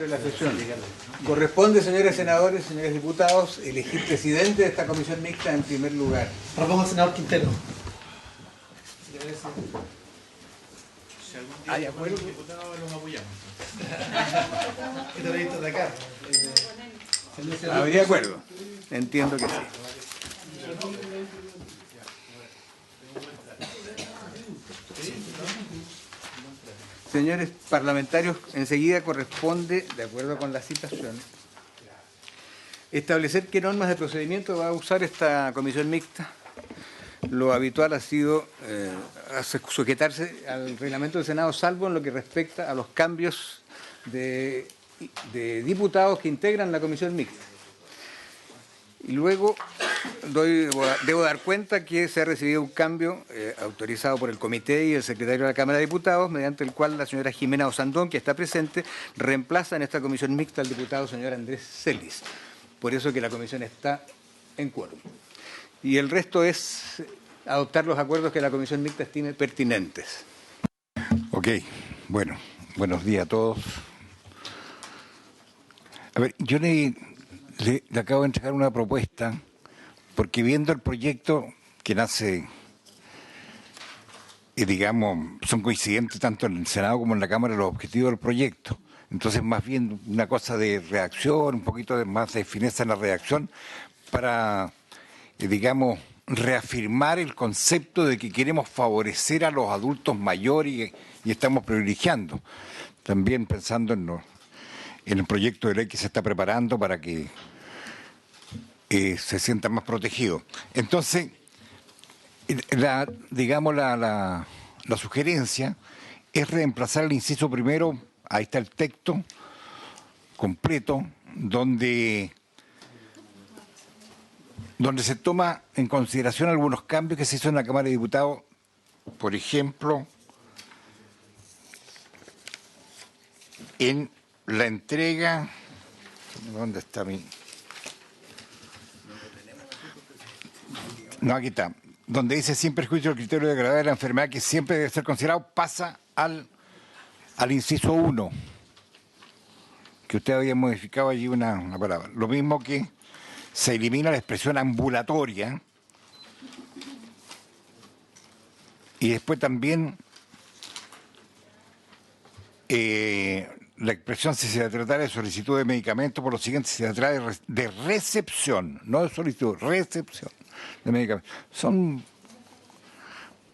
De la sesión. Corresponde, señores senadores, señores diputados, elegir presidente de esta comisión mixta en primer lugar. Propongo al senador Quintero. ¿Hay acuerdo? Los apoyamos. ¿Qué te de acá? ¿Habría acuerdo? Entiendo que sí. Señores parlamentarios, enseguida corresponde, de acuerdo con la citación, establecer qué normas de procedimiento va a usar esta comisión mixta. Lo habitual ha sido sujetarse al reglamento del Senado, salvo en lo que respecta a los cambios de diputados que integran la comisión mixta. Y luego debo dar cuenta que se ha recibido un cambio autorizado por el comité y el secretario de la Cámara de Diputados, mediante el cual la señora Jimena Osandón, que está presente, reemplaza en esta comisión mixta al diputado señor Andrés Celis. Por eso que la comisión está en quórum. Y el resto es adoptar los acuerdos que la comisión mixta estime pertinentes. Ok, bueno, buenos días a todos. A ver, yo le acabo de entregar una propuesta, porque viendo el proyecto que nace, y digamos, son coincidentes tanto en el Senado como en la Cámara los objetivos del proyecto. Entonces, más bien una cosa de redacción, un poquito más de fineza en la redacción, para, digamos, reafirmar el concepto de que queremos favorecer a los adultos mayores y estamos privilegiando. También pensando en el proyecto de ley que se está preparando para que se sientan más protegidos. Entonces, la sugerencia es reemplazar el inciso primero, ahí está el texto completo, donde se toma en consideración algunos cambios que se hizo en la Cámara de Diputados, por ejemplo, en la entrega, ¿dónde está mi? No, aquí está, donde dice sin perjuicio del criterio de gravedad de la enfermedad que siempre debe ser considerado, pasa al inciso 1, que usted había modificado allí una palabra. Lo mismo que se elimina la expresión ambulatoria y después también la expresión si se trata de solicitud de medicamentos, por lo siguiente, si se trata de recepción, no de solicitud, recepción de medicamentos. Son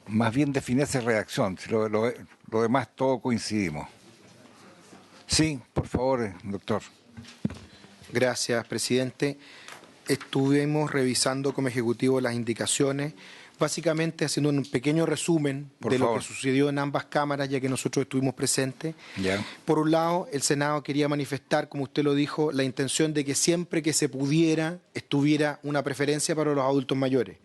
más bien de fineza y redacción, si lo demás todo coincidimos. Sí, por favor, doctor. Gracias, presidente. Estuvimos revisando como ejecutivo las indicaciones, básicamente haciendo un pequeño resumen de lo que sucedió en ambas cámaras, ya que nosotros estuvimos presentes. Ya. Por un lado, el Senado quería manifestar, como usted lo dijo, la intención de que siempre que se pudiera, estuviera una preferencia para los adultos mayores.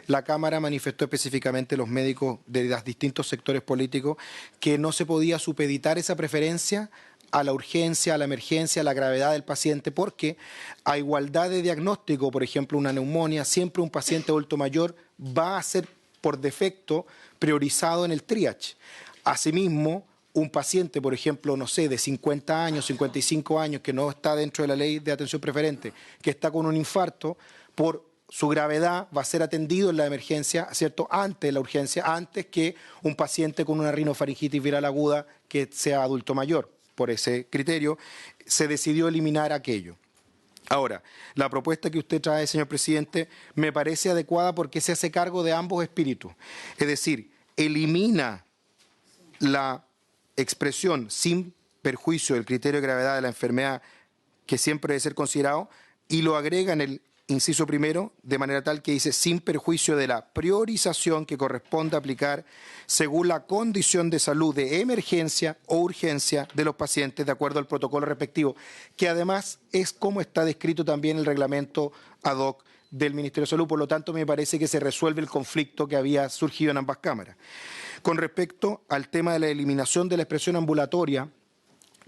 La Cámara manifestó específicamente los médicos de los distintos sectores políticos que no se podía supeditar esa preferencia a la urgencia, a la emergencia, a la gravedad del paciente, porque a igualdad de diagnóstico, por ejemplo, una neumonía, siempre un paciente adulto mayor va a ser por defecto priorizado en el triage. Asimismo, un paciente, por ejemplo, no sé, de 50 años, 55 años, que no está dentro de la ley de atención preferente, que está con un infarto, por su gravedad va a ser atendido en la emergencia, ¿cierto?, antes de la urgencia, antes que un paciente con una rinofaringitis viral aguda que sea adulto mayor. Por ese criterio, se decidió eliminar aquello. Ahora, la propuesta que usted trae, señor presidente, me parece adecuada porque se hace cargo de ambos espíritus. Es decir, elimina la expresión sin perjuicio del criterio de gravedad de la enfermedad que siempre debe ser considerado y lo agrega en el inciso primero, de manera tal que dice sin perjuicio de la priorización que corresponde aplicar según la condición de salud de emergencia o urgencia de los pacientes de acuerdo al protocolo respectivo, que además es como está descrito también el reglamento ad hoc del Ministerio de Salud. Por lo tanto, me parece que se resuelve el conflicto que había surgido en ambas cámaras. Con respecto al tema de la eliminación de la expresión ambulatoria,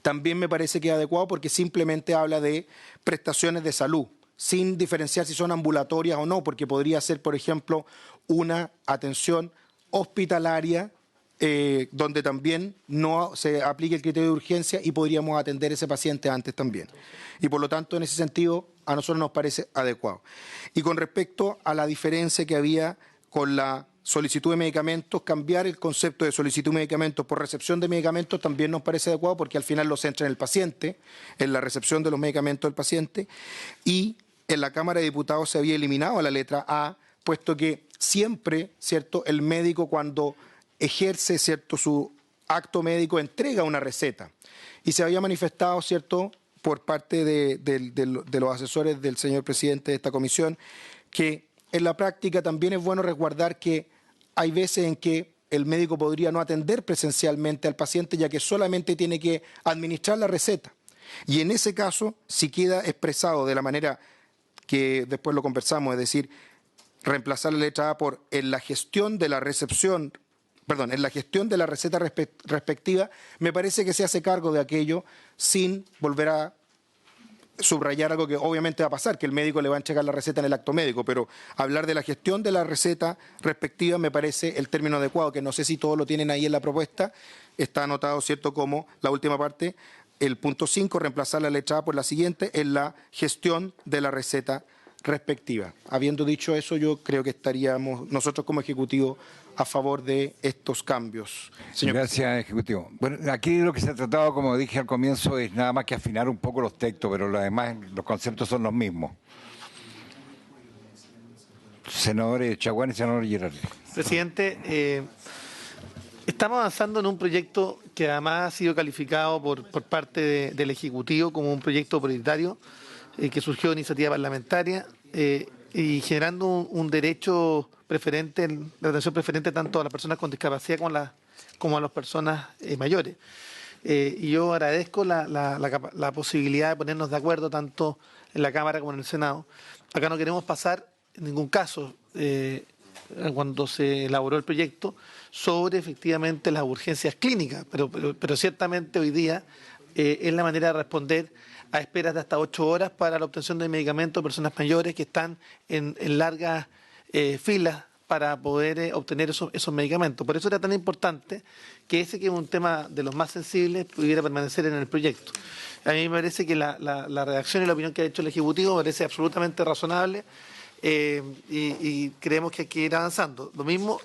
también me parece que es adecuado porque simplemente habla de prestaciones de salud, sin diferenciar si son ambulatorias o no, porque podría ser, por ejemplo, una atención hospitalaria donde también no se aplique el criterio de urgencia y podríamos atender a ese paciente antes también. Y por lo tanto, en ese sentido, a nosotros nos parece adecuado. Y con respecto a la diferencia que había con la solicitud de medicamentos, cambiar el concepto de solicitud de medicamentos por recepción de medicamentos también nos parece adecuado, porque al final lo centra en el paciente, en la recepción de los medicamentos del paciente, y en la Cámara de Diputados se había eliminado la letra A, puesto que siempre, ¿cierto?, el médico cuando ejerce, ¿cierto?, su acto médico entrega una receta. Y se había manifestado, ¿cierto?, por parte de los asesores del señor presidente de esta comisión, que en la práctica también es bueno resguardar que hay veces en que el médico podría no atender presencialmente al paciente, ya que solamente tiene que administrar la receta. Y en ese caso, si queda expresado de la manera que después lo conversamos, es decir, reemplazar la letra A por en la gestión de la recepción, perdón, en la gestión de la receta respectiva, me parece que se hace cargo de aquello sin volver a subrayar algo que obviamente va a pasar, que el médico le va a entregar la receta en el acto médico, pero hablar de la gestión de la receta respectiva me parece el término adecuado, que no sé si todos lo tienen ahí en la propuesta, está anotado, ¿cierto?, como la última parte, el punto 5, reemplazar la letra A por la siguiente, en la gestión de la receta respectiva. Habiendo dicho eso, yo creo que estaríamos nosotros como Ejecutivo a favor de estos cambios. Señor Gracias, Ejecutivo. Bueno, aquí lo que se ha tratado, como dije al comienzo, es nada más que afinar un poco los textos, pero además los conceptos son los mismos. Senadores Chaguán y senador Girardi. Presidente, estamos avanzando en un proyecto que además ha sido calificado por parte del Ejecutivo como un proyecto prioritario que surgió de iniciativa parlamentaria y generando un derecho preferente, la atención preferente tanto a las personas con discapacidad como a las personas mayores. Y yo agradezco la posibilidad de ponernos de acuerdo tanto en la Cámara como en el Senado. Acá no queremos pasar en ningún caso, cuando se elaboró el proyecto, sobre efectivamente las urgencias clínicas, pero ciertamente hoy día es la manera de responder a esperas de hasta 8 horas para la obtención de medicamentos a personas mayores que están en largas filas para poder obtener esos medicamentos. Por eso era tan importante que ese, que es un tema de los más sensibles, pudiera permanecer en el proyecto. A mí me parece que la redacción y la opinión que ha hecho el Ejecutivo me parece absolutamente razonable y creemos que hay que ir avanzando. Lo mismo,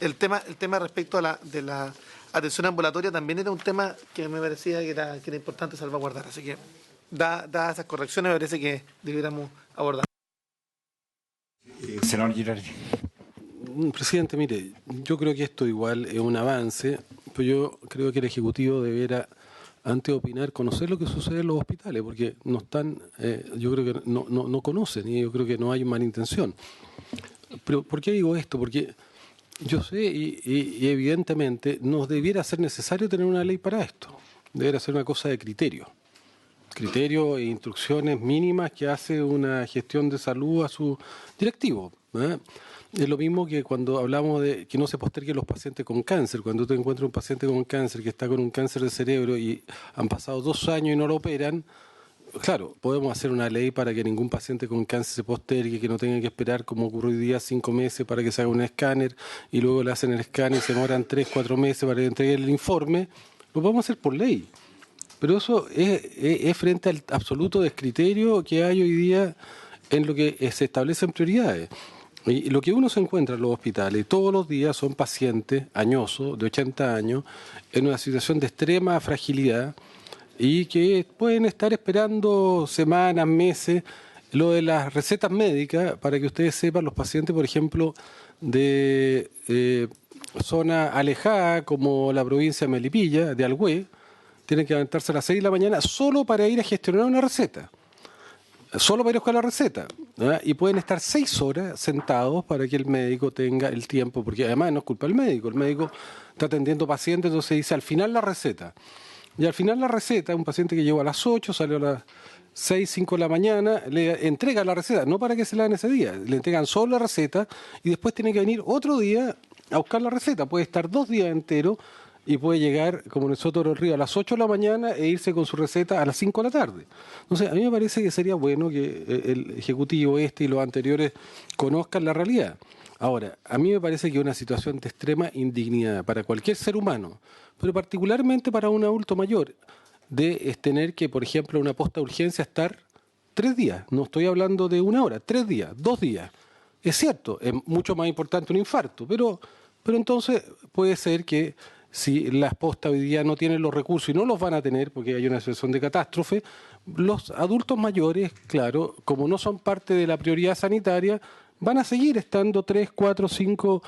el tema respecto a de la atención ambulatoria también era un tema que me parecía que era importante salvaguardar. Así que, dadas esas correcciones, me parece que debiéramos abordar. Senador Girardi. Presidente, mire, yo creo que esto igual es un avance, pero yo creo que el Ejecutivo debiera, antes de opinar, conocer lo que sucede en los hospitales, porque no están, yo creo que no conocen y yo creo que no hay mala intención. Pero ¿por qué digo esto? Porque yo sé y evidentemente no debiera ser necesario tener una ley para esto, debiera ser una cosa de criterio e instrucciones mínimas que hace una gestión de salud a su directivo, ¿eh? Es lo mismo que cuando hablamos de que no se posterguen los pacientes con cáncer. Cuando tú encuentras un paciente con cáncer que está con un cáncer de cerebro y han pasado 2 años y no lo operan, claro, podemos hacer una ley para que ningún paciente con cáncer se postergue, que no tenga que esperar, como ocurre hoy día, 5 meses para que se haga un escáner y luego le hacen el escáner y se demoran 3, 4 meses para entregar el informe. Lo podemos hacer por ley. Pero eso es frente al absoluto descriterio que hay hoy día en lo que se establecen prioridades. Y lo que uno se encuentra en los hospitales todos los días son pacientes añosos, de 80 años, en una situación de extrema fragilidad y que pueden estar esperando semanas, meses. Lo de las recetas médicas, para que ustedes sepan, los pacientes, por ejemplo, de zona alejada, como la provincia de Melipilla, de Alhué, tienen que levantarse a las 6 de la mañana solo para ir a gestionar una receta. Solo para ir a buscar la receta, ¿verdad? Y pueden estar 6 horas sentados para que el médico tenga el tiempo, porque además no es culpa del médico, el médico está atendiendo pacientes, entonces dice al final la receta. Y al final la receta, un paciente que llegó a las 8, salió a las 6, 5 de la mañana, le entrega la receta, no para que se la den ese día, le entregan solo la receta y después tiene que venir otro día a buscar la receta, puede estar 2 días enteros y puede llegar, como nosotros en el Río, a las 8 de la mañana e irse con su receta a las 5 de la tarde. Entonces, a mí me parece que sería bueno que el Ejecutivo y los anteriores conozcan la realidad. Ahora, a mí me parece que es una situación de extrema indignidad para cualquier ser humano, pero particularmente para un adulto mayor, de tener que, por ejemplo, en una posta de urgencia estar 3 días. No estoy hablando de 1 hora, 3 días, 2 días. Es cierto, es mucho más importante un infarto, pero entonces puede ser que si las postas hoy día no tienen los recursos y no los van a tener porque hay una situación de catástrofe, los adultos mayores, claro, como no son parte de la prioridad sanitaria, van a seguir estando 3, 4, 5,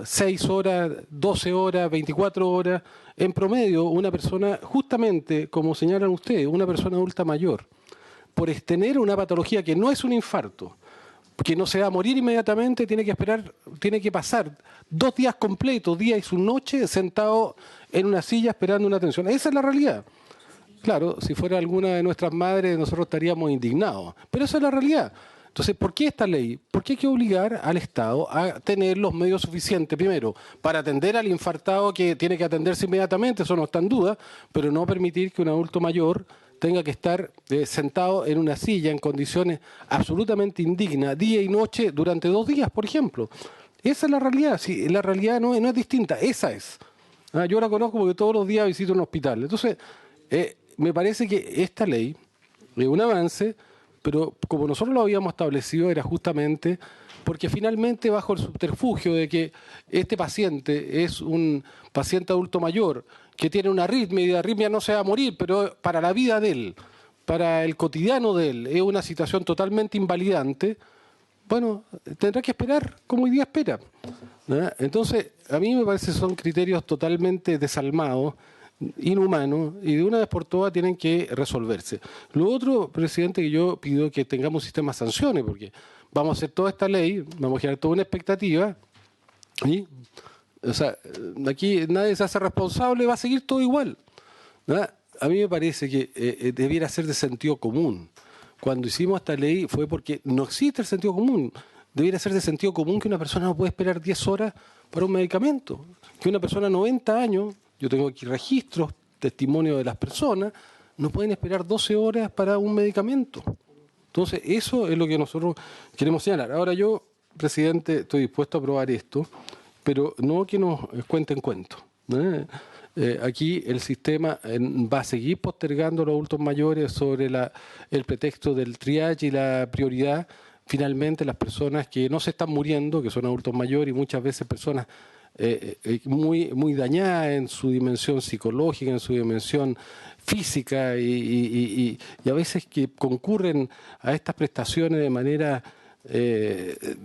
6 horas, 12 horas, 24 horas. En promedio, una persona, justamente como señalan ustedes, una persona adulta mayor, por tener una patología que no es un infarto, que no se va a morir inmediatamente, tiene que esperar, tiene que pasar 2 días completos, día y su noche, sentado en una silla esperando una atención. Esa es la realidad. Claro, si fuera alguna de nuestras madres, nosotros estaríamos indignados. Pero esa es la realidad. Entonces, ¿por qué esta ley? Porque hay que obligar al Estado a tener los medios suficientes, primero, para atender al infartado que tiene que atenderse inmediatamente, eso no está en duda, pero no permitir que un adulto mayor tenga que estar sentado en una silla en condiciones absolutamente indignas, día y noche, durante 2 días, por ejemplo. Esa es la realidad. Sí, la realidad no es distinta, esa es. Yo la conozco porque todos los días visito un hospital. Entonces, me parece que esta ley es un avance, pero como nosotros lo habíamos establecido era justamente porque finalmente bajo el subterfugio de que este paciente es un paciente adulto mayor que tiene una arritmia y de arritmia no se va a morir, pero para la vida de él, para el cotidiano de él, es una situación totalmente invalidante, bueno, tendrá que esperar como hoy día espera. ¿No? Entonces, a mí me parece que son criterios totalmente desalmados, inhumanos, y de una vez por todas tienen que resolverse. Lo otro, presidente, que yo pido que tengamos un sistema de sanciones, porque vamos a hacer toda esta ley, vamos a generar toda una expectativa, y, o sea, aquí nadie se hace responsable, va a seguir todo igual. ¿No? A mí me parece que debiera ser de sentido común. Cuando hicimos esta ley fue porque no existe el sentido común. Debiera ser de sentido común que una persona no puede esperar 10 horas para un medicamento. Que una persona de 90 años, yo tengo aquí registros, testimonios de las personas, no pueden esperar 12 horas para un medicamento. Entonces, eso es lo que nosotros queremos señalar. Ahora yo, presidente, estoy dispuesto a aprobar esto, pero no que nos cuenten cuentos. Aquí el sistema va a seguir postergando a los adultos mayores sobre el pretexto del triage y la prioridad. Finalmente, las personas que no se están muriendo, que son adultos mayores y muchas veces personas muy dañadas en su dimensión psicológica, en su dimensión física y a veces que concurren a estas prestaciones de manera que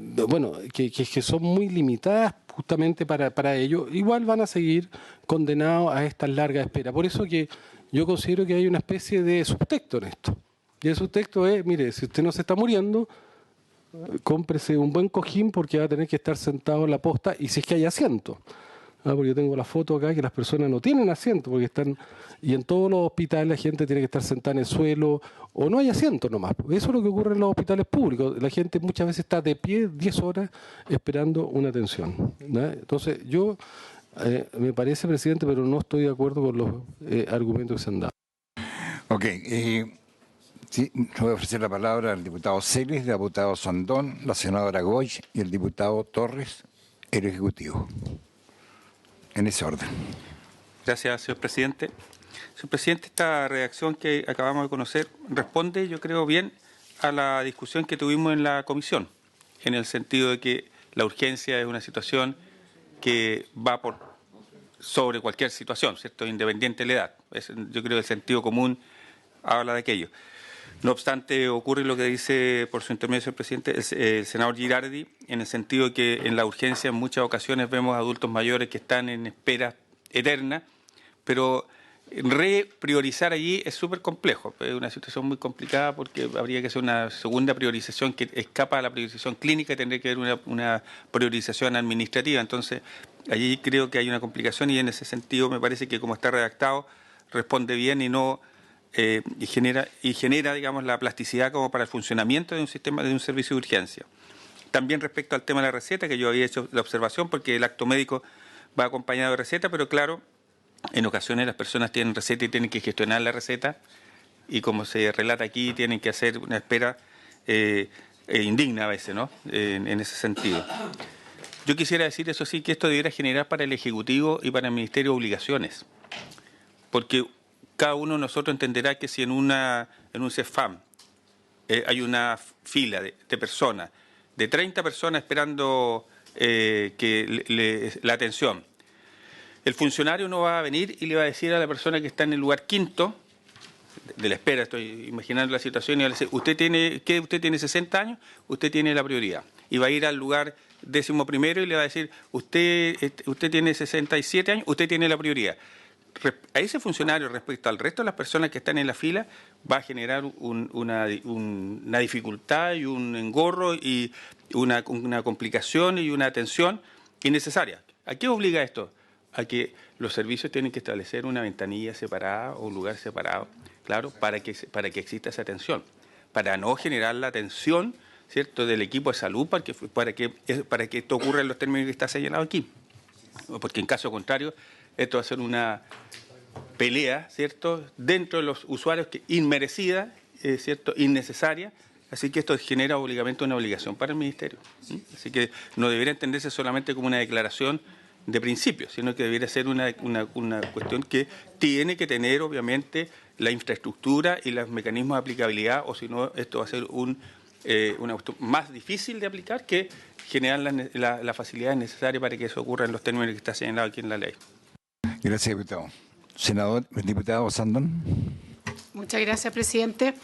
son muy limitadas justamente para ello, igual van a seguir condenados a estas largas esperas. Por eso que yo considero que hay una especie de subtexto en esto. Y el subtexto es, mire, si usted no se está muriendo, cómprese un buen cojín porque va a tener que estar sentado en la posta y si es que hay asiento. Porque yo tengo la foto acá que las personas no tienen asiento porque están, y en todos los hospitales la gente tiene que estar sentada en el suelo o no hay asiento nomás. Eso es lo que ocurre en los hospitales públicos. La gente muchas veces está de pie 10 horas esperando una atención. ¿No? Entonces yo me parece, presidente, pero no estoy de acuerdo con los argumentos que se han dado. Ok, sí, voy a ofrecer la palabra al diputado Celis, el diputado Sandón, la senadora Goy y el diputado Torres, el Ejecutivo. En ese orden. Gracias, señor presidente. Señor presidente, esta redacción que acabamos de conocer responde, yo creo, bien a la discusión que tuvimos en la comisión, en el sentido de que la urgencia es una situación que va sobre cualquier situación, ¿cierto?, independiente de la edad. Yo creo que el sentido común habla de aquello. No obstante, ocurre lo que dice, por su intermedio, señor presidente, el senador Girardi, en el sentido de que en la urgencia en muchas ocasiones vemos adultos mayores que están en espera eterna, pero repriorizar allí es súper complejo. Es una situación muy complicada porque habría que hacer una segunda priorización que escapa a la priorización clínica y tendría que haber una priorización administrativa. Entonces, allí creo que hay una complicación y en ese sentido me parece que como está redactado responde bien y no... y genera, digamos, la plasticidad como para el funcionamiento de un sistema, de un servicio de urgencia. También respecto al tema de la receta, que yo había hecho la observación, porque el acto médico va acompañado de receta, pero claro, en ocasiones las personas tienen receta y tienen que gestionar la receta, y como se relata aquí, tienen que hacer una espera indigna a veces, ¿no? En ese sentido. Yo quisiera decir, eso sí, que esto debiera generar para el Ejecutivo y para el Ministerio obligaciones, porque cada uno de nosotros entenderá que si en un CEFAM hay una fila de personas, de 30 personas esperando la atención, el funcionario no va a venir y le va a decir a la persona que está en el lugar quinto, de la espera, estoy imaginando la situación, y va a decir, usted tiene 60 años, usted tiene la prioridad. Y va a ir al lugar 11º y le va a decir, usted tiene 67 años, usted tiene la prioridad. A ese funcionario respecto al resto de las personas que están en la fila va a generar una dificultad y un engorro y una complicación y una atención innecesaria. ¿A qué obliga esto? A que los servicios tienen que establecer una ventanilla separada o un lugar separado, claro, para que exista esa atención, para no generar la tensión, ¿cierto?, del equipo de salud para que esto ocurra en los términos que está señalado aquí. Porque en caso contrario, esto va a ser una pelea, ¿cierto?, dentro de los usuarios inmerecida, ¿cierto?, innecesaria. Así que esto genera obligamente una obligación para el Ministerio. ¿Sí? Así que no debería entenderse solamente como una declaración de principio, sino que debería ser una cuestión que tiene que tener, obviamente, la infraestructura y los mecanismos de aplicabilidad, o si no, esto va a ser una cuestión más difícil de aplicar que generar las facilidades necesarias para que eso ocurra en los términos que está señalado aquí en la ley. Gracias, diputado. Diputado Sandón. Muchas gracias, presidente.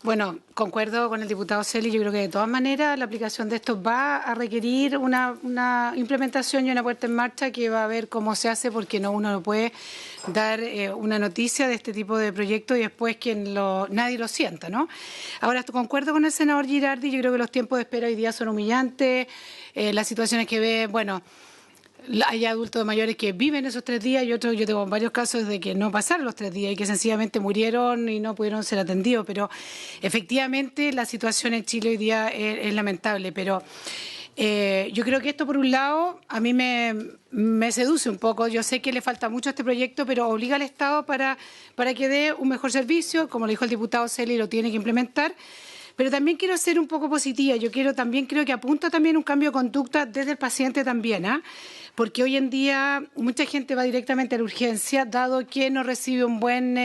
Bueno, concuerdo con el diputado Celi. Yo creo que de todas maneras la aplicación de esto va a requerir una implementación y una puesta en marcha que va a ver cómo se hace, porque uno no puede dar una noticia de este tipo de proyectos y después nadie lo sienta, ¿no? Ahora, concuerdo con el senador Girardi. Yo creo que los tiempos de espera hoy día son humillantes. Las situaciones que ve, bueno, hay adultos mayores que viven esos 3 días y otros, yo tengo varios casos de que no pasaron los 3 días y que sencillamente murieron y no pudieron ser atendidos, pero efectivamente la situación en Chile hoy día es lamentable, pero yo creo que esto por un lado a mí me seduce un poco. Yo sé que le falta mucho a este proyecto, pero obliga al Estado para que dé un mejor servicio, como lo dijo el diputado Celi, lo tiene que implementar. Pero también quiero ser un poco positiva. Creo que apunta también un cambio de conducta desde el paciente también, porque hoy en día mucha gente va directamente a la urgencia, dado que no recibe un buen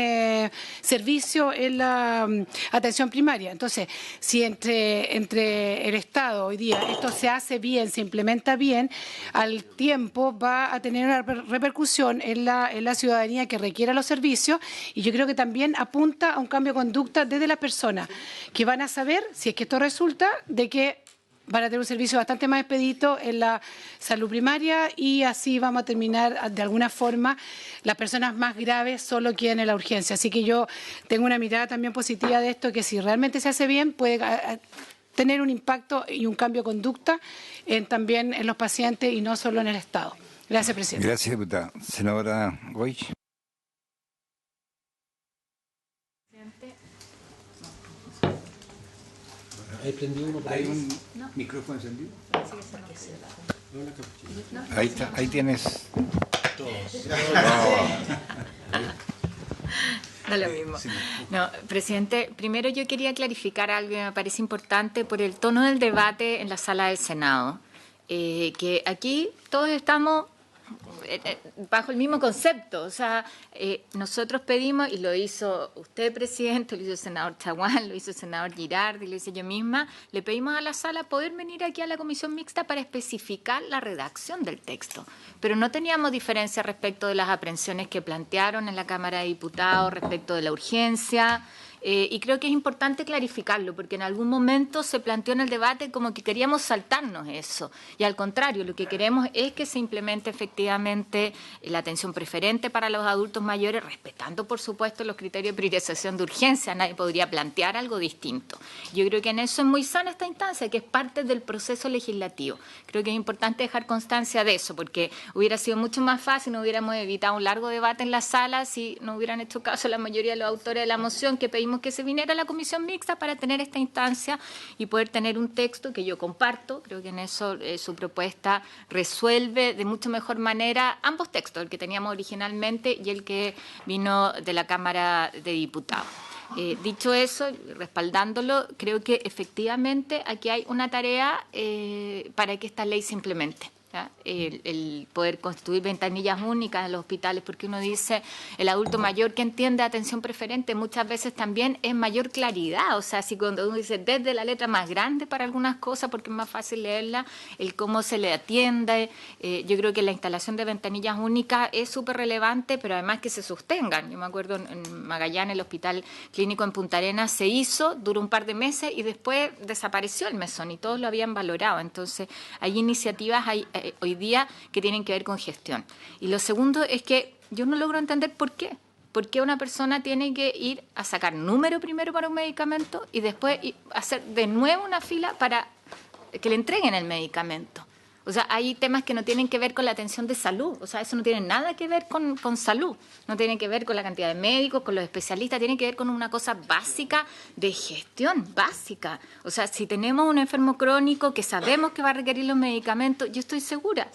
servicio en la atención primaria. Entonces, si entre el Estado hoy día esto se hace bien, se implementa bien, al tiempo va a tener una repercusión en la ciudadanía que requiera los servicios, y yo creo que también apunta a un cambio de conducta desde las personas, que van a saber, si es que esto resulta, de que van a tener un servicio bastante más expedito en la salud primaria, y así vamos a terminar, de alguna forma, las personas más graves solo queden en la urgencia. Así que yo tengo una mirada también positiva de esto, que si realmente se hace bien puede tener un impacto y un cambio de conducta también en los pacientes y no solo en el Estado. Gracias, presidente. Gracias, diputada. Senadora Goich. ¿Hay un micrófono encendido? Ahí está, ahí tienes. Da lo mismo. No, presidente, primero yo quería clarificar algo que me parece importante por el tono del debate en la sala del Senado, que aquí todos estamos bajo el mismo concepto. O sea, nosotros pedimos, y lo hizo usted, presidente, lo hizo el senador Chaguán, lo hizo el senador Girardi, lo hice yo misma, le pedimos a la sala poder venir aquí a la comisión mixta para especificar la redacción del texto. Pero no teníamos diferencia respecto de las aprehensiones que plantearon en la Cámara de Diputados, respecto de la urgencia. Y creo que es importante clarificarlo, porque en algún momento se planteó en el debate como que queríamos saltarnos eso, y al contrario, lo que queremos es que se implemente efectivamente la atención preferente para los adultos mayores, respetando por supuesto los criterios de priorización de urgencia. Nadie podría plantear algo distinto. Yo creo que en eso es muy sana esta instancia, que es parte del proceso legislativo. Creo que es importante dejar constancia de eso, porque hubiera sido mucho más fácil, no hubiéramos evitado un largo debate en la sala si no hubieran hecho caso la mayoría de los autores de la moción, que pedimos que se viniera a la comisión mixta para tener esta instancia y poder tener un texto que yo comparto. Creo que en eso su propuesta resuelve de mucho mejor manera ambos textos, el que teníamos originalmente y el que vino de la Cámara de Diputados. Dicho eso, respaldándolo, creo que efectivamente aquí hay una tarea para que esta ley se implemente. ¿ya? El poder constituir ventanillas únicas en los hospitales, porque uno dice, el adulto mayor que entiende atención preferente muchas veces también es mayor claridad, o sea, si cuando uno dice desde la letra más grande para algunas cosas, porque es más fácil leerla, el cómo se le atiende, yo creo que la instalación de ventanillas únicas es súper relevante, pero además que se sostengan. Yo me acuerdo en Magallanes, el Hospital Clínico en Punta Arenas se hizo, duró un par de meses y después desapareció el mesón y todos lo habían valorado. Entonces, hay iniciativas hoy día que tienen que ver con gestión. Y lo segundo es que yo no logro entender por qué. ¿Por qué una persona tiene que ir a sacar número primero para un medicamento y después hacer de nuevo una fila para que le entreguen el medicamento? O sea, hay temas que no tienen que ver con la atención de salud. O sea, eso no tiene nada que ver con salud. No tiene que ver con la cantidad de médicos, con los especialistas. Tiene que ver con una cosa básica de gestión, básica. O sea, si tenemos un enfermo crónico que sabemos que va a requerir los medicamentos, yo estoy segura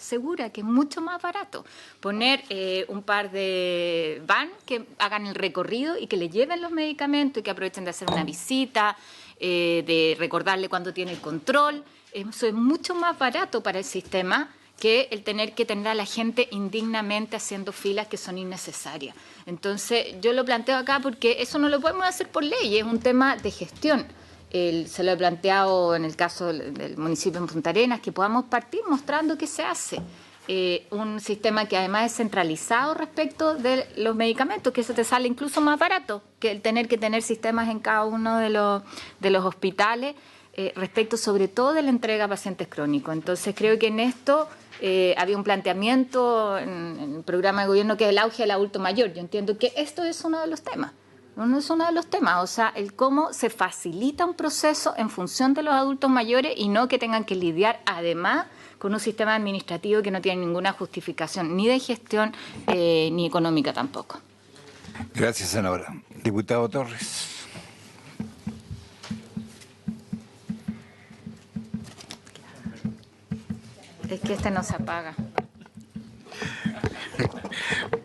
que es mucho más barato poner un par de van que hagan el recorrido y que le lleven los medicamentos y que aprovechen de hacer una visita, de recordarle cuándo tiene el control. Eso es mucho más barato para el sistema que el tener que tener a la gente indignamente haciendo filas que son innecesarias. Entonces, yo lo planteo acá porque eso no lo podemos hacer por ley, es un tema de gestión. Se lo he planteado en el caso del municipio de Punta Arenas, que podamos partir mostrando qué se hace. Un sistema que además es centralizado respecto de los medicamentos, que eso te sale incluso más barato que el tener que tener sistemas en cada uno de los hospitales, respecto sobre todo de la entrega a pacientes crónicos. Entonces creo que en esto había un planteamiento en el programa de gobierno que es el auge del adulto mayor. Yo entiendo que esto es uno de los temas. No es uno de los temas, o sea, el cómo se facilita un proceso en función de los adultos mayores y no que tengan que lidiar además con un sistema administrativo que no tiene ninguna justificación ni de gestión ni económica tampoco. Gracias, senadora. Diputado Torres. Es que este no se apaga.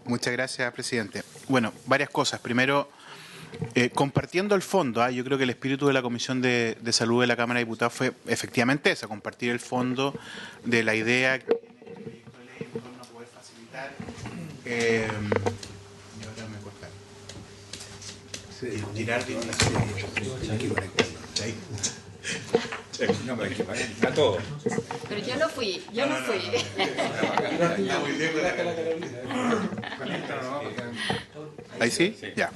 Muchas gracias, presidente. Bueno, varias cosas. Primero, compartiendo el fondo, yo creo que el espíritu de la Comisión de Salud de la Cámara de Diputados fue efectivamente esa, compartir el fondo de la idea que tiene el proyecto de ley en torno a poder facilitar. Tirar de No, pero que está todo. Pero yo no fui. ¿Ahí sí? Ya.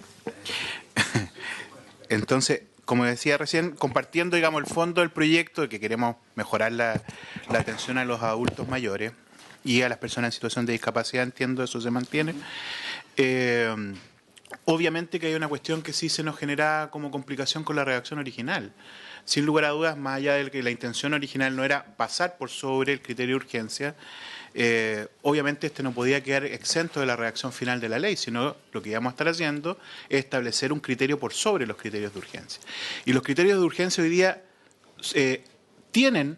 Entonces, como decía recién, compartiendo, digamos, el fondo del proyecto de que queremos mejorar la atención a los adultos mayores y a las personas en situación de discapacidad, entiendo, eso se mantiene. Obviamente que hay una cuestión que sí se nos genera como complicación con la redacción original. Sin lugar a dudas, más allá de que la intención original no era pasar por sobre el criterio de urgencia, obviamente no podía quedar exento de la redacción final de la ley, sino lo que íbamos a estar haciendo es establecer un criterio por sobre los criterios de urgencia. Y los criterios de urgencia hoy día tienen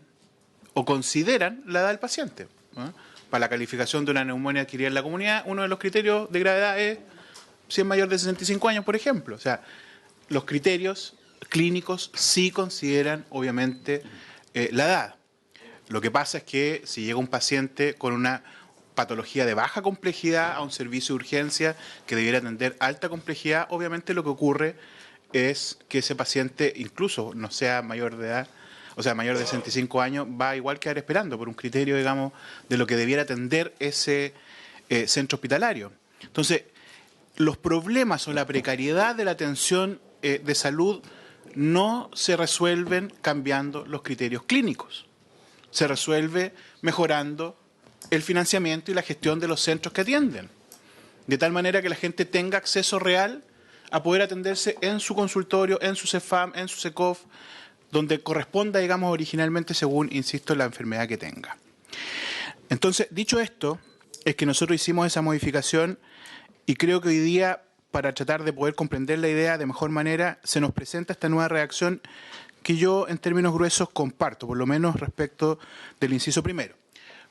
o consideran la edad del paciente, ¿no? Para la calificación de una neumonía adquirida en la comunidad, uno de los criterios de gravedad es si es mayor de 65 años, por ejemplo. O sea, los criterios clínicos sí consideran, obviamente, la edad. Lo que pasa es que si llega un paciente con una patología de baja complejidad a un servicio de urgencia que debiera atender alta complejidad, obviamente lo que ocurre es que ese paciente, incluso no sea mayor de edad, o sea, mayor de 65 años, va a igual quedar esperando por un criterio, digamos, de lo que debiera atender ese centro hospitalario. Entonces, los problemas o la precariedad de la atención de salud no se resuelven cambiando los criterios clínicos. Se resuelve mejorando el financiamiento y la gestión de los centros que atienden, de tal manera que la gente tenga acceso real a poder atenderse en su consultorio, en su CEFAM, en su SECOF, donde corresponda, digamos, originalmente según, insisto, la enfermedad que tenga. Entonces, dicho esto, es que nosotros hicimos esa modificación y creo que hoy día, para tratar de poder comprender la idea de mejor manera, se nos presenta esta nueva redacción que yo, en términos gruesos, comparto, por lo menos respecto del inciso primero.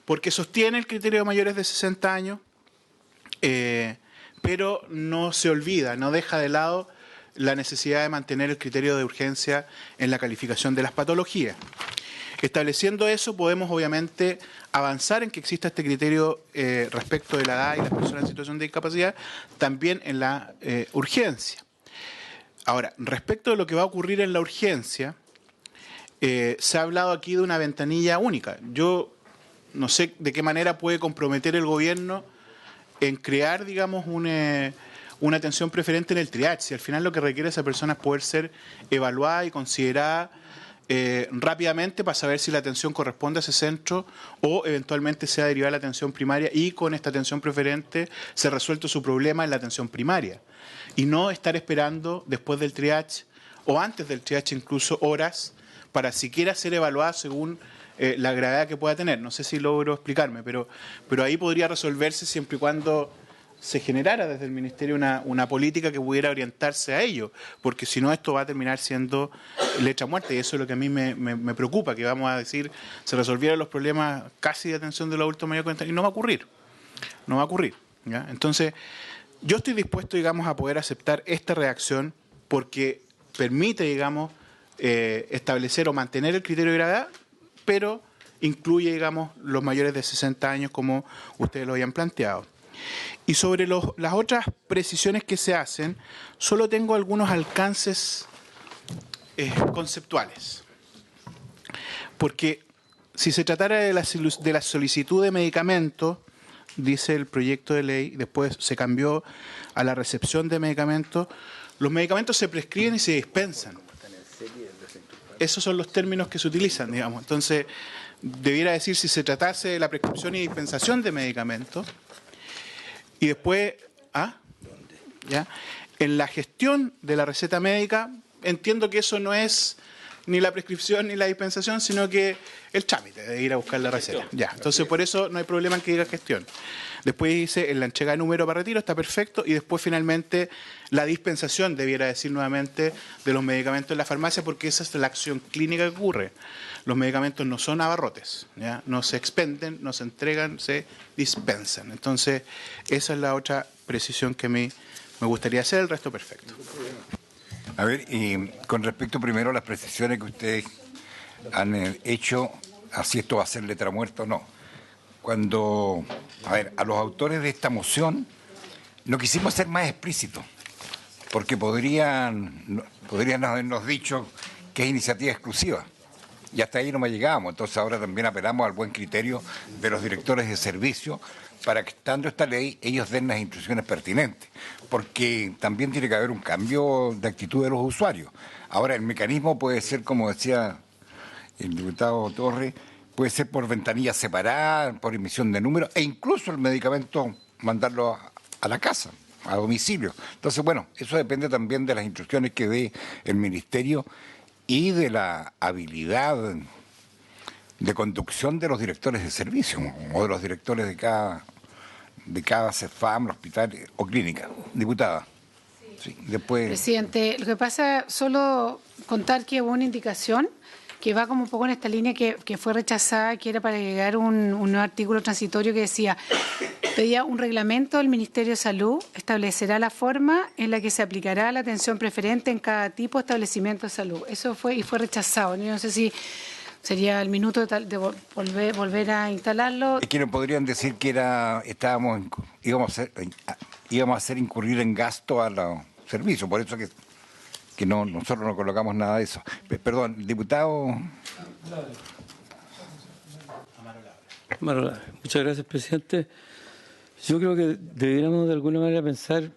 Porque sostiene el criterio de mayores de 60 años, pero no se olvida, no deja de lado la necesidad de mantener el criterio de urgencia en la calificación de las patologías. Estableciendo eso, podemos obviamente avanzar en que exista este criterio respecto de la edad y las personas en situación de discapacidad, también en la urgencia. Ahora, respecto de lo que va a ocurrir en la urgencia, se ha hablado aquí de una ventanilla única. Yo no sé de qué manera puede comprometer el gobierno en crear, digamos, una atención preferente en el triage. Si al final lo que requiere esa persona es poder ser evaluada y considerada rápidamente para saber si la atención corresponde a ese centro o eventualmente sea derivada a la atención primaria y con esta atención preferente se resuelto su problema en la atención primaria. Y no estar esperando después del triage o antes del triage incluso horas para siquiera ser evaluada según la gravedad que pueda tener. No sé si logro explicarme, pero ahí podría resolverse siempre y cuando se generara desde el Ministerio una política que pudiera orientarse a ello, porque si no esto va a terminar siendo letra muerta y eso es lo que a mí me preocupa, que vamos a decir, se resolvieran los problemas casi de atención de los adultos mayores y no va a ocurrir, no va a ocurrir, ¿ya? Entonces, yo estoy dispuesto, digamos, a poder aceptar esta reacción porque permite, digamos, establecer o mantener el criterio de gravedad, pero incluye, digamos, los mayores de 60 años como ustedes lo habían planteado. Y sobre las otras precisiones que se hacen, solo tengo algunos alcances conceptuales. Porque si se tratara de la solicitud de medicamentos, dice el proyecto de ley, después se cambió a la recepción de medicamentos, los medicamentos se prescriben y se dispensan. Esos son los términos que se utilizan, digamos. Entonces, debiera decir si se tratase de la prescripción y dispensación de medicamentos. Y después, ¿ya? En la gestión de la receta médica, entiendo que eso no es ni la prescripción ni la dispensación, sino que el trámite de ir a buscar la receta. Ya, entonces por eso no hay problema en que diga gestión. Después dice en la entrega de número para retiro, está perfecto, y después finalmente la dispensación, debiera decir nuevamente, de los medicamentos en la farmacia, porque esa es la acción clínica que ocurre. Los medicamentos no son abarrotes, ¿ya? No se expenden, no se entregan, se dispensan. Entonces, esa es la otra precisión que a mí me gustaría hacer, el resto perfecto. A ver, y con respecto primero a las precisiones que ustedes han hecho, así esto va a ser letra muerta o no. Cuando, a los autores de esta moción, no quisimos ser más explícitos, porque podrían habernos dicho que es iniciativa exclusiva. Y hasta ahí no me llegábamos. Entonces ahora también apelamos al buen criterio de los directores de servicio para que, estando esta ley, ellos den las instrucciones pertinentes. Porque también tiene que haber un cambio de actitud de los usuarios. Ahora, el mecanismo puede ser, como decía el diputado Torres, puede ser por ventanillas separadas, por emisión de números, e incluso el medicamento mandarlo a la casa, a domicilio. Entonces, bueno, eso depende también de las instrucciones que dé el Ministerio y de la habilidad de conducción de los directores de servicio o de los directores de cada CEFAM, hospital o clínica. Diputada. Sí, después... Presidente, lo que pasa, solo contar que hubo una indicación que va como un poco en esta línea que fue rechazada, que era para agregar un nuevo artículo transitorio que decía, pedía un reglamento del Ministerio de Salud, establecerá la forma en la que se aplicará la atención preferente en cada tipo de establecimiento de salud. Eso fue rechazado. Yo no sé si sería el minuto de volver a instalarlo. Es que nos podrían decir que íbamos a hacer incurrir en gasto a los servicios, por eso que nosotros no colocamos nada de eso. Perdón, diputado. Muchas gracias, presidente. Yo creo que deberíamos de alguna manera pensar,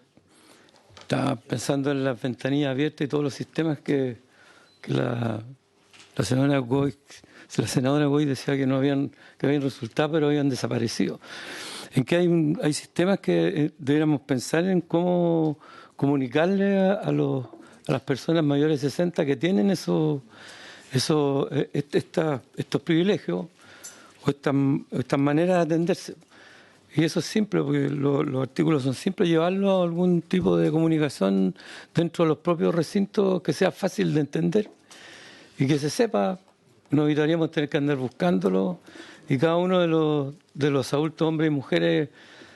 estaba pensando en las ventanillas abiertas y todos los sistemas que la senadora Goy decía que habían resultado, pero habían desaparecido. En que hay sistemas que deberíamos pensar en cómo comunicarle a las personas mayores de 60 que tienen estos privilegios o estas maneras de atenderse. Y eso es simple, porque los artículos son simples, llevarlo a algún tipo de comunicación dentro de los propios recintos que sea fácil de entender y que se sepa. No evitaríamos tener que andar buscándolo y cada uno de los adultos, hombres y mujeres,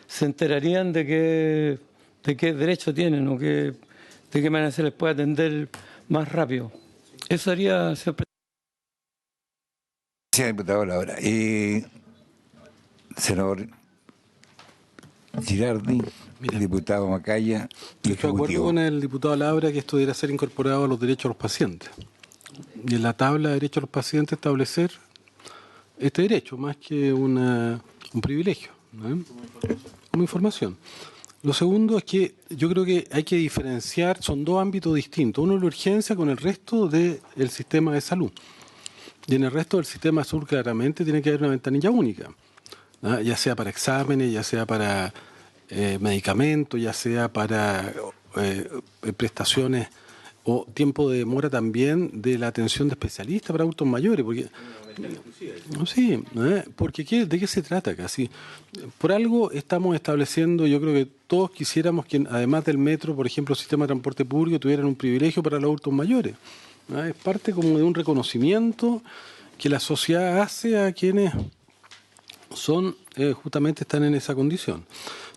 se enterarían de qué derecho tienen o de qué manera se les puede atender más rápido. Eso haría, señor presidente. Sí, diputado Laura. Senador Girardi, diputado Macaya y Yo estoy de acuerdo con el diputado Laura que esto debería ser incorporado a los derechos de los pacientes. Y en la tabla de derechos de los pacientes establecer este derecho, más que un privilegio, ¿no? Como información. Lo segundo es que yo creo que hay que diferenciar, son dos ámbitos distintos. Uno es la urgencia con el resto del sistema de salud. Y en el resto del sistema de salud claramente tiene que haber una ventanilla única, ¿no? Ya sea para exámenes, ya sea para medicamentos, ya sea para prestaciones o tiempo de demora también de la atención de especialistas para adultos mayores, porque sí, porque ¿de qué se trata acá? Sí, por algo estamos estableciendo, yo creo que todos quisiéramos que además del metro, por ejemplo, el sistema de transporte público tuvieran un privilegio para los adultos mayores, ¿no? Es parte como de un reconocimiento que la sociedad hace a quienes son justamente están en esa condición.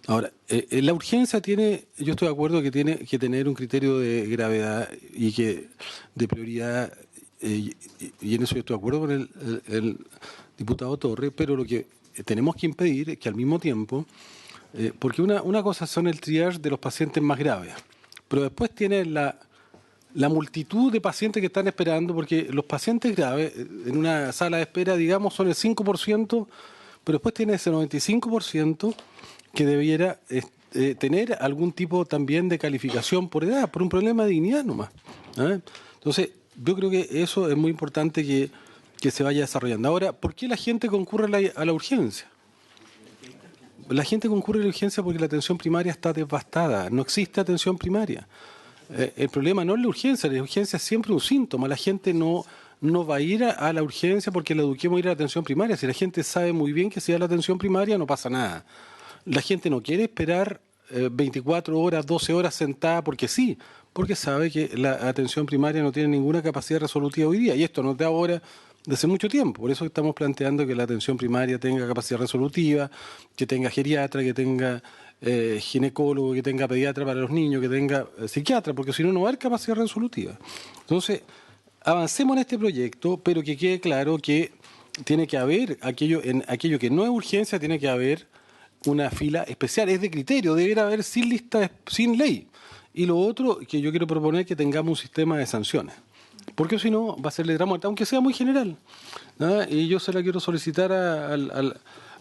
Ahora, la urgencia yo estoy de acuerdo que tiene que tener un criterio de gravedad y que de prioridad, y en eso yo estoy de acuerdo con el diputado Torres, pero lo que tenemos que impedir es que al mismo tiempo, porque una cosa son el triage de los pacientes más graves, pero después tiene la multitud de pacientes que están esperando, porque los pacientes graves en una sala de espera, digamos, son el 5%, pero después tiene ese 95% que debiera tener algún tipo también de calificación por edad, por un problema de dignidad nomás, ¿eh? Entonces, yo creo que eso es muy importante que se vaya desarrollando. Ahora, ¿por qué la gente concurre a la urgencia? La gente concurre a la urgencia porque la atención primaria está devastada, no existe atención primaria. El problema no es la urgencia es siempre un síntoma. La gente no va a ir a la urgencia porque la eduquemos a ir a la atención primaria. Si la gente sabe muy bien que si va a la atención primaria no pasa nada. La gente no quiere esperar 24 horas, 12 horas sentada porque sí, porque sabe que la atención primaria no tiene ninguna capacidad resolutiva hoy día. Y esto no es de ahora, de hace mucho tiempo. Por eso estamos planteando que la atención primaria tenga capacidad resolutiva, que tenga geriatra, que tenga ginecólogo, que tenga pediatra para los niños, que tenga psiquiatra, porque si no, no va a haber capacidad resolutiva. Entonces, avancemos en este proyecto, pero que quede claro que tiene que haber aquello que no es urgencia, tiene que haber una fila especial, es de criterio, debería haber sin lista, sin ley. Y lo otro que yo quiero proponer es que tengamos un sistema de sanciones, porque si no va a ser letra muerta, aunque sea muy general, ¿no? Y yo se la quiero solicitar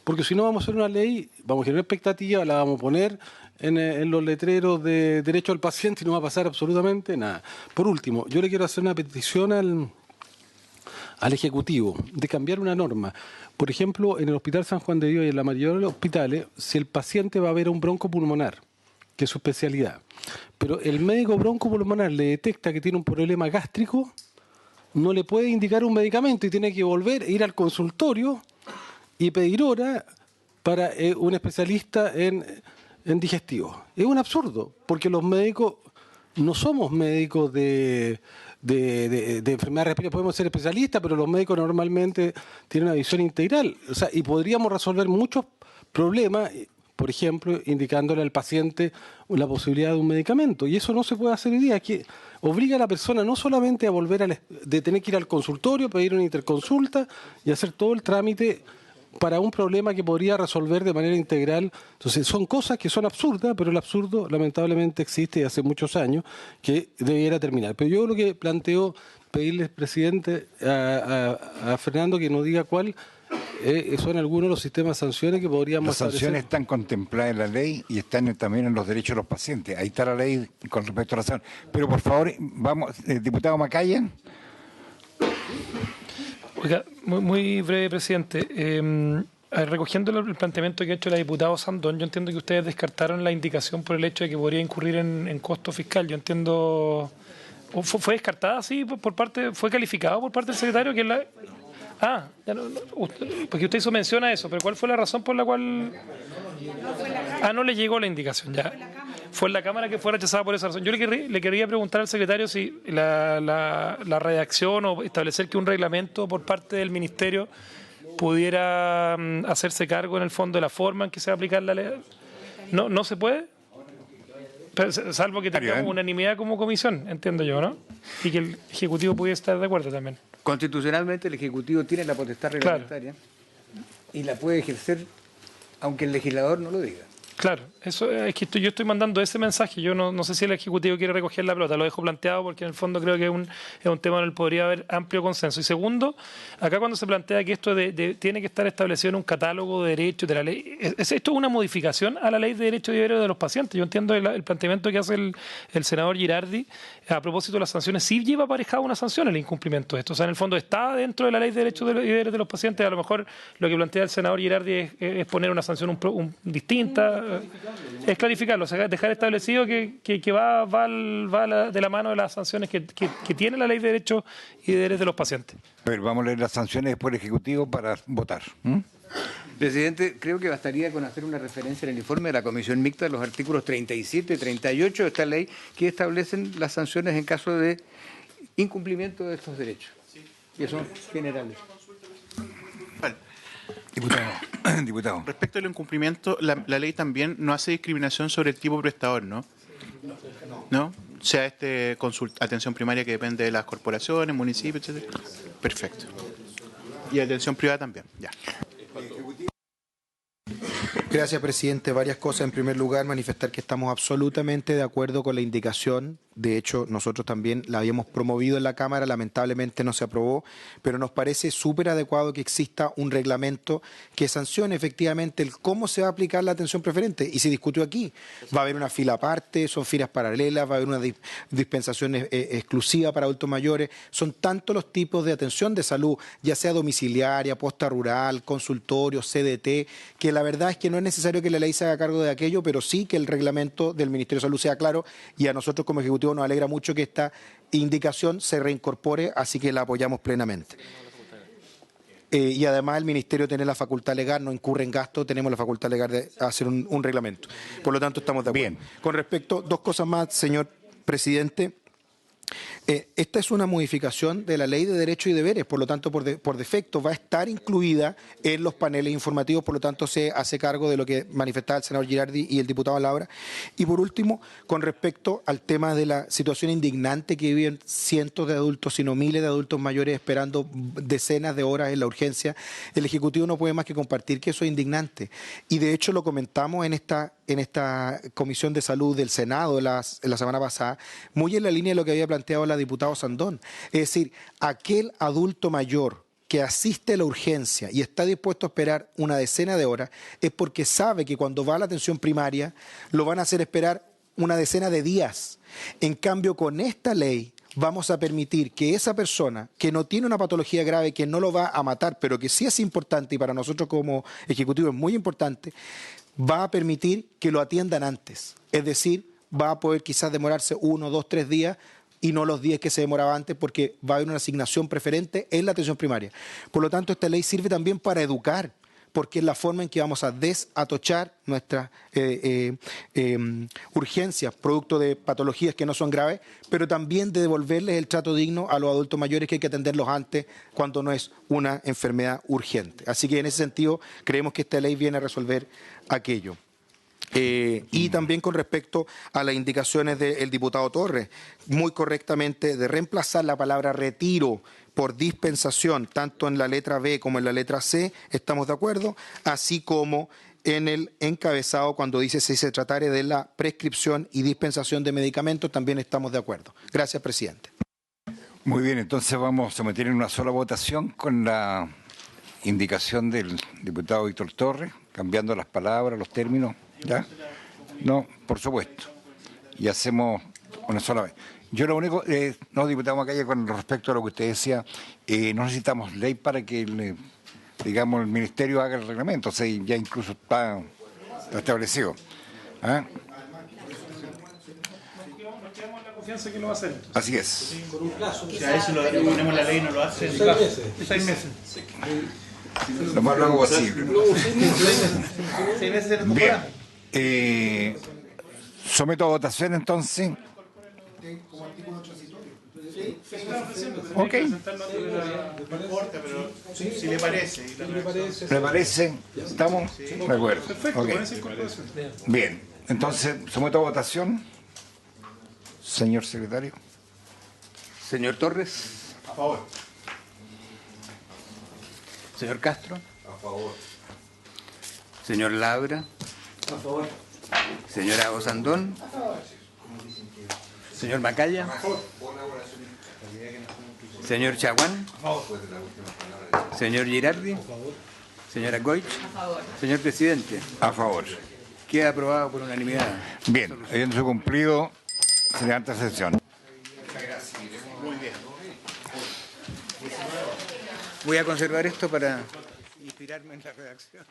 porque si no vamos a hacer una ley, vamos a generar expectativa, la vamos a poner en los letreros de derecho al paciente y no va a pasar absolutamente nada. Por último, yo le quiero hacer una petición al Ejecutivo de cambiar una norma. Por ejemplo, en el Hospital San Juan de Dios y en la mayoría de los hospitales, si el paciente va a ver a un broncopulmonar, que es su especialidad, pero el médico broncopulmonar le detecta que tiene un problema gástrico, no le puede indicar un medicamento y tiene que volver a ir al consultorio y pedir hora para un especialista en digestivo. Es un absurdo, porque los médicos no somos médicos de enfermedades respiratorias, podemos ser especialistas, pero los médicos normalmente tienen una visión integral. O sea, y podríamos resolver muchos problemas, por ejemplo, indicándole al paciente la posibilidad de un medicamento. Y eso no se puede hacer hoy día, que obliga a la persona no solamente a volver de tener que ir al consultorio, pedir una interconsulta y hacer todo el trámite para un problema que podría resolver de manera integral. Entonces, son cosas que son absurdas, pero el absurdo lamentablemente existe hace muchos años, que debiera terminar. Pero yo lo que planteo, pedirle, presidente, a Fernando que nos diga cuál son algunos de los sistemas de sanciones que podríamos Las sanciones están contempladas en la ley y están también en los derechos de los pacientes. Ahí está la ley con respecto a la sanción. Pero por favor, vamos, diputado Macaya. Oiga, muy breve, presidente. Recogiendo el planteamiento que ha hecho la diputada Sandón, yo entiendo que ustedes descartaron la indicación por el hecho de que podría incurrir en costo fiscal. Yo entiendo... ¿Fue descartada así por parte... ¿Fue calificado por parte del secretario? Que la... porque usted hizo mención a eso, pero ¿cuál fue la razón por la cual...? No le llegó la indicación, ya. Fue en la Cámara que fue rechazada por esa razón. Yo le quería preguntar al secretario si la redacción o establecer que un reglamento por parte del Ministerio pudiera hacerse cargo en el fondo de la forma en que se va a aplicar la ley. ¿No se puede? Pero, salvo que tengamos unanimidad como comisión, entiendo yo, ¿no? Y que el Ejecutivo pudiera estar de acuerdo también. Constitucionalmente el Ejecutivo tiene la potestad reglamentaria y la puede ejercer aunque el legislador no lo diga. Claro, eso es que yo estoy mandando ese mensaje. Yo no sé si el Ejecutivo quiere recoger la pelota, lo dejo planteado porque en el fondo creo que es un tema en el que podría haber amplio consenso. Y segundo, acá cuando se plantea que esto tiene que estar establecido en un catálogo de derechos de la ley, esto es una modificación a la ley de derechos y deberes de los pacientes. Yo entiendo el planteamiento que hace el senador Girardi a propósito de las sanciones. Sí lleva aparejado una sanción el incumplimiento de esto. O sea, en el fondo está dentro de la ley de derechos y deberes de los pacientes. A lo mejor lo que plantea el senador Girardi es poner una sanción distinta. Es clarificarlo, o sea, dejar establecido que va de la mano de las sanciones que tiene la ley de derechos y deberes de los pacientes. A ver, vamos a leer las sanciones por el Ejecutivo para votar. Presidente, creo que bastaría con hacer una referencia en el informe de la Comisión Mixta de los artículos 37 y 38 de esta ley que establecen las sanciones en caso de incumplimiento de estos derechos. Que son generales. Diputado. Respecto al incumplimiento, la ley también no hace discriminación sobre el tipo prestador, ¿no? ¿No? Sea atención primaria que depende de las corporaciones, municipios, etc. Perfecto. Y atención privada también, ya. Gracias, presidente. Varias cosas. En primer lugar, manifestar que estamos absolutamente de acuerdo con la indicación. De hecho, nosotros también la habíamos promovido en la Cámara, lamentablemente no se aprobó, pero nos parece súper adecuado que exista un reglamento que sancione efectivamente el cómo se va a aplicar la atención preferente. Y se discutió aquí. Va a haber una fila aparte, son filas paralelas, va a haber una dispensación exclusiva para adultos mayores. Son tantos los tipos de atención de salud, ya sea domiciliaria, posta rural, consultorio, CDT, que la verdad es que no es necesario que la ley se haga cargo de aquello, pero sí que el reglamento del Ministerio de Salud sea claro, y a nosotros como Ejecutivo nos alegra mucho que esta indicación se reincorpore, así que la apoyamos plenamente. Y además el Ministerio tiene la facultad legal, no incurre en gasto, tenemos la facultad legal de hacer un reglamento. Por lo tanto, estamos de acuerdo. Bien. Con respecto, dos cosas más, señor presidente. Esta es una modificación de la Ley de Derechos y Deberes, por lo tanto, por defecto va a estar incluida en los paneles informativos, por lo tanto, se hace cargo de lo que manifestaba el senador Girardi y el diputado Labra. Y por último, con respecto al tema de la situación indignante que viven cientos de adultos, sino miles de adultos mayores esperando decenas de horas en la urgencia, el Ejecutivo no puede más que compartir que eso es indignante. Y de hecho lo comentamos en esta Comisión de Salud del Senado la semana pasada, muy en la línea de lo que había planteado la diputada Sandón. Es decir, aquel adulto mayor que asiste a la urgencia y está dispuesto a esperar una decena de horas es porque sabe que cuando va a la atención primaria lo van a hacer esperar una decena de días. En cambio, con esta ley vamos a permitir que esa persona que no tiene una patología grave, que no lo va a matar, pero que sí es importante y para nosotros como Ejecutivo es muy importante, va a permitir que lo atiendan antes. Es decir, va a poder quizás demorarse 1, 2, 3 días y no los 10 que se demoraba antes, porque va a haber una asignación preferente en la atención primaria. Por lo tanto, esta ley sirve también para educar, porque es la forma en que vamos a desatochar nuestras urgencias, producto de patologías que no son graves, pero también de devolverles el trato digno a los adultos mayores que hay que atenderlos antes cuando no es una enfermedad urgente. Así que en ese sentido creemos que esta ley viene a resolver aquello. Y también con respecto a las indicaciones del diputado Torres, muy correctamente de reemplazar la palabra retiro por dispensación, tanto en la letra B como en la letra C, estamos de acuerdo, así como en el encabezado cuando dice si se tratare de la prescripción y dispensación de medicamentos, también estamos de acuerdo. Gracias, presidente. Muy bien, entonces vamos a someter en una sola votación con la indicación del diputado Víctor Torres, cambiando las palabras, los términos. ¿Ya? No, por supuesto. Y hacemos una sola vez. Yo lo único, diputado Macaya, con respecto a lo que usted decía, no necesitamos ley para que, digamos, el Ministerio haga el reglamento. O sea, ya incluso está establecido. ¿Ah? Nos quedamos en la confianza que lo va a hacer. Así es. Con un plazo. Si a eso lo ponemos la ley y no lo hace. 6 meses. 6 meses. Lo más luego posible. 6 meses de temporada. Bien. Someto a votación entonces. Ok. Si le parece. ¿Le parece? ¿Estamos? De acuerdo. Perfecto, Okay. con esa incorporación. Bien. Entonces, someto a votación. Señor secretario. Señor Torres. A favor. Señor Castro. A favor. Señor Labra. A favor. Señora Osandón. A favor. Señor Macaya. A favor. Señor Chaguán. A favor. Señor Girardi. A favor. Señora Goich. A favor. Señor Presidente. A favor. Queda aprobado por unanimidad. Bien, habiéndose cumplido, se levanta sesión. Muy bien. Voy a conservar esto para inspirarme en la redacción.